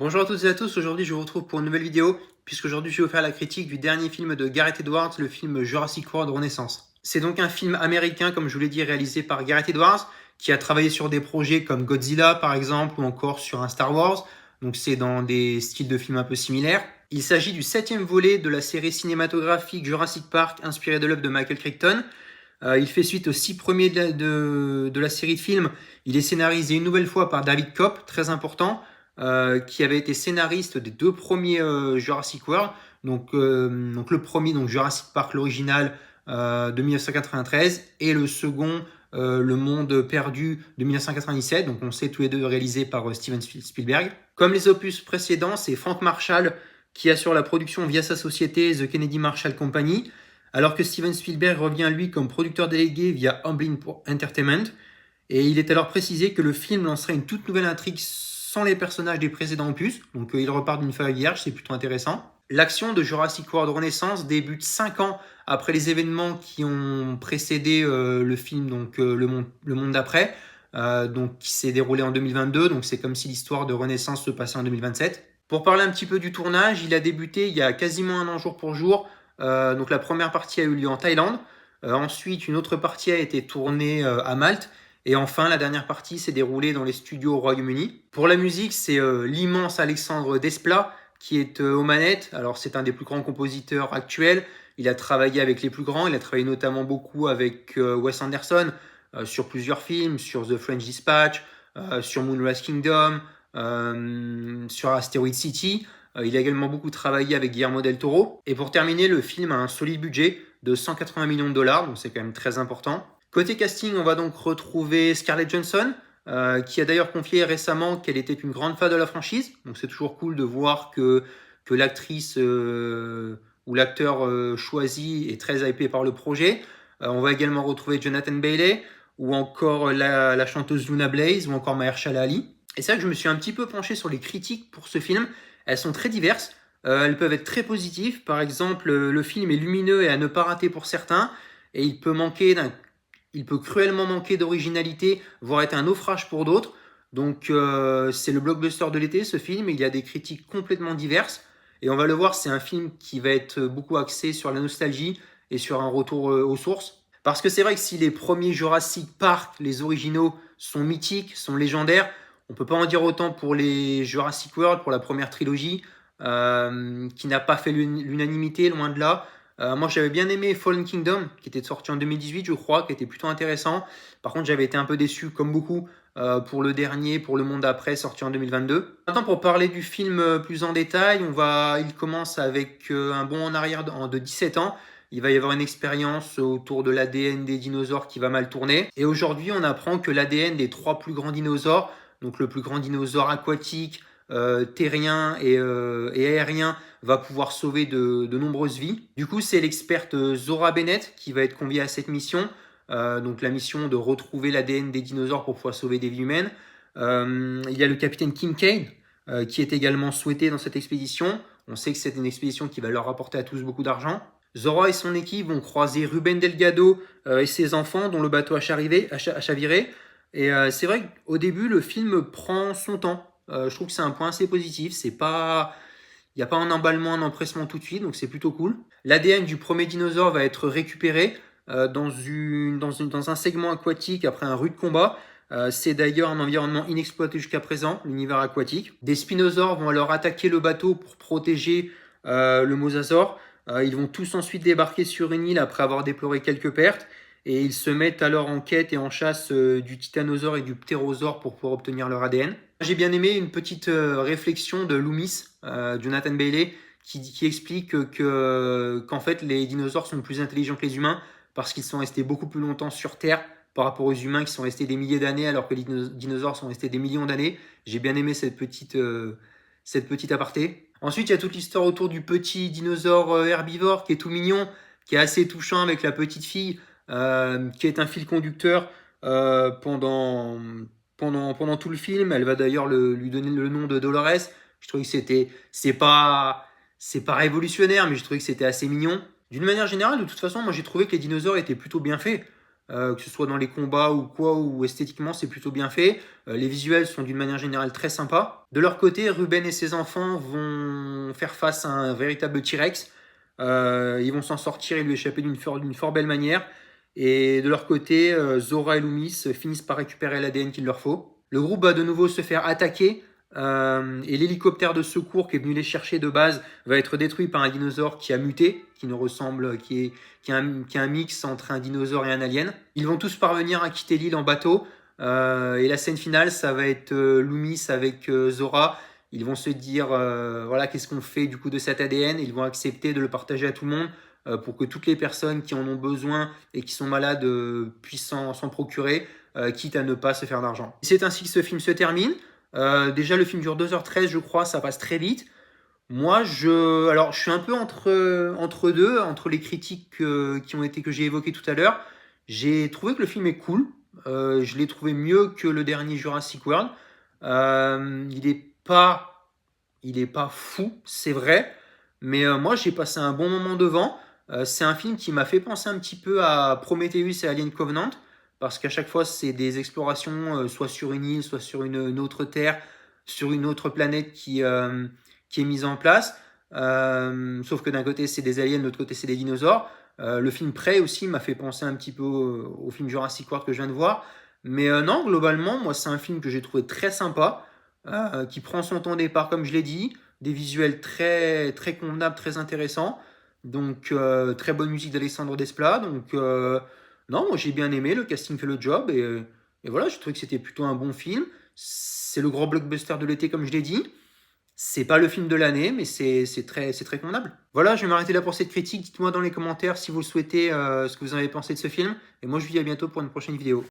Bonjour à toutes et à tous, aujourd'hui je vous retrouve pour une nouvelle vidéo, puisqu'aujourd'hui je vais vous faire la critique du dernier film de Gareth Edwards, le film Jurassic World Renaissance. C'est donc un film américain, comme je vous l'ai dit, réalisé par Gareth Edwards, qui a travaillé sur des projets comme Godzilla par exemple, ou encore sur un Star Wars, donc c'est dans des styles de films un peu similaires. Il s'agit du 7e volet de la série cinématographique Jurassic Park, inspirée de l'œuvre de Michael Crichton. Il fait suite aux 6 premiers de la série de films. Il est scénarisé une nouvelle fois par David Koepp, très important, qui avait été scénariste des 2 premiers Jurassic World. Donc le premier, donc Jurassic Park, l'original de 1993, et le second, Le Monde Perdu de 1997. Donc on sait tous les deux réalisés par Steven Spielberg. Comme les opus précédents, c'est Frank Marshall qui assure la production via sa société The Kennedy Marshall Company, alors que Steven Spielberg revient lui comme producteur délégué via Amblin Entertainment. Et il est alors précisé que le film lancerait une toute nouvelle intrigue sans les personnages des précédents opus, donc il repart d'une feuille vierge, c'est plutôt intéressant. L'action de Jurassic World Renaissance débute 5 ans après les événements qui ont précédé le film, donc le monde d'après, donc qui s'est déroulé en 2022, donc c'est comme si l'histoire de Renaissance se passait en 2027. Pour parler un petit peu du tournage, il a débuté il y a quasiment un an jour pour jour. Donc la première partie a eu lieu en Thaïlande. Ensuite, une autre partie a été tournée à Malte. Et enfin, la dernière partie s'est déroulée dans les studios au Royaume-Uni. Pour la musique, c'est l'immense Alexandre Desplat qui est aux manettes. Alors, c'est un des plus grands compositeurs actuels. Il a travaillé avec les plus grands. Il a travaillé notamment beaucoup avec Wes Anderson sur plusieurs films, sur The French Dispatch, sur Moonrise Kingdom, sur Asteroid City. Il a également beaucoup travaillé avec Guillermo del Toro. Et pour terminer, le film a un solide budget de 180 millions de dollars, donc c'est quand même très important. Côté casting, on va donc retrouver Scarlett Johansson, qui a d'ailleurs confié récemment qu'elle était une grande fan de la franchise. Donc c'est toujours cool de voir que l'actrice ou l'acteur choisi est très hypé par le projet. On va également retrouver Jonathan Bailey, ou encore la chanteuse Luna Blaze, ou encore Mahershala Ali. Et c'est vrai que je me suis un petit peu penché sur les critiques pour ce film. Elles sont très diverses. Elles peuvent être très positives. Par exemple, le film est lumineux et à ne pas rater pour certains. Et il peut cruellement manquer d'originalité, voire être un naufrage pour d'autres. Donc c'est le blockbuster de l'été, ce film. Il y a des critiques complètement diverses. Et on va le voir, c'est un film qui va être beaucoup axé sur la nostalgie et sur un retour aux sources. Parce que c'est vrai que si les premiers Jurassic Park, les originaux, sont mythiques, sont légendaires, on peut pas en dire autant pour les Jurassic World, pour la première trilogie, qui n'a pas fait l'unanimité, loin de là. Moi, j'avais bien aimé Fallen Kingdom, qui était sorti en 2018, je crois, qui était plutôt intéressant. Par contre, j'avais été un peu déçu, comme beaucoup, pour le dernier, pour Le Monde Après, sorti en 2022. Maintenant, pour parler du film plus en détail, il commence avec un bond en arrière de 17 ans. Il va y avoir une expérience autour de l'ADN des dinosaures qui va mal tourner. Et aujourd'hui, on apprend que l'ADN des 3 plus grands dinosaures, donc le plus grand dinosaure aquatique, terrien et aérien, va pouvoir sauver de nombreuses vies. Du coup, c'est l'experte Zora Bennett qui va être conviée à cette mission. Donc la mission de retrouver l'ADN des dinosaures pour pouvoir sauver des vies humaines. Il y a le capitaine Kincaid qui est également souhaité dans cette expédition. On sait que c'est une expédition qui va leur rapporter à tous beaucoup d'argent. Zora et son équipe vont croiser Ruben Delgado et ses enfants dont le bateau a chaviré. Et c'est vrai qu'au début, le film prend son temps. Je trouve que c'est un point assez positif. Il n'y a pas un emballement, un empressement tout de suite, donc c'est plutôt cool. L'ADN du premier dinosaure va être récupéré dans un segment aquatique après un rude combat. C'est d'ailleurs un environnement inexploité jusqu'à présent, l'univers aquatique. Des spinosaures vont alors attaquer le bateau pour protéger le mosasaure. Ils vont tous ensuite débarquer sur une île après avoir déploré quelques pertes. Et ils se mettent alors en quête et en chasse du titanosaure et du ptérosaure pour pouvoir obtenir leur ADN. J'ai bien aimé une petite réflexion de Loomis, Jonathan Bailey, qui explique qu'en fait les dinosaures sont plus intelligents que les humains parce qu'ils sont restés beaucoup plus longtemps sur Terre par rapport aux humains qui sont restés des milliers d'années alors que les dinosaures sont restés des millions d'années. J'ai bien aimé cette petite aparté. Ensuite, il y a toute l'histoire autour du petit dinosaure herbivore qui est tout mignon, qui est assez touchant avec la petite fille, qui est un fil conducteur pendant tout le film. Elle va d'ailleurs lui donner le nom de Dolores. Je trouvais que c'est pas révolutionnaire, mais je trouvais que c'était assez mignon. D'une manière générale, de toute façon, moi j'ai trouvé que les dinosaures étaient plutôt bien faits. que ce soit dans les combats ou quoi, ou esthétiquement, c'est plutôt bien fait. Les visuels sont d'une manière générale très sympas. De leur côté, Ruben et ses enfants vont faire face à un véritable T-Rex. Ils vont s'en sortir et lui échapper d'une fort belle manière. Et de leur côté, Zora et Loomis finissent par récupérer l'ADN qu'il leur faut. Le groupe va de nouveau se faire attaquer. Et l'hélicoptère de secours qui est venu les chercher de base va être détruit par un dinosaure qui a muté, qui est un mix entre un dinosaure et un alien. Ils vont tous parvenir à quitter l'île en bateau. Et la scène finale, ça va être Loomis avec Zora. Ils vont se dire, voilà, qu'est-ce qu'on fait du coup de cet ADN. Ils vont accepter de le partager à tout le monde pour que toutes les personnes qui en ont besoin et qui sont malades puissent s'en procurer, quitte à ne pas se faire d'argent. C'est ainsi que ce film se termine. Déjà, le film dure 2h13, je crois, ça passe très vite. Moi, alors, je suis un peu entre deux, entre les critiques que j'ai évoquées tout à l'heure. J'ai trouvé que le film est cool. Je l'ai trouvé mieux que le dernier Jurassic World. Il est pas fou, c'est vrai, mais moi, j'ai passé un bon moment devant. C'est un film qui m'a fait penser un petit peu à Prometheus et Alien Covenant, parce qu'à chaque fois, c'est des explorations, soit sur une île, soit sur une autre terre, sur une autre planète qui est mise en place. Sauf que d'un côté, c'est des aliens, de l'autre côté, c'est des dinosaures. Le film Prey aussi m'a fait penser un petit peu au film Jurassic World que je viens de voir. Mais non, globalement, moi, c'est un film que j'ai trouvé très sympa, qui prend son temps au départ, comme je l'ai dit, des visuels très, très convenables, très intéressants. Donc, très bonne musique d'Alessandro Desplat. Donc, non, moi j'ai bien aimé, le casting fait le job. Et voilà, je trouvais que c'était plutôt un bon film. C'est le gros blockbuster de l'été, comme je l'ai dit. C'est pas le film de l'année, mais c'est très convenable. Voilà, je vais m'arrêter là pour cette critique. Dites-moi dans les commentaires si vous le souhaitez ce que vous en avez pensé de ce film. Et moi, je vous dis à bientôt pour une prochaine vidéo.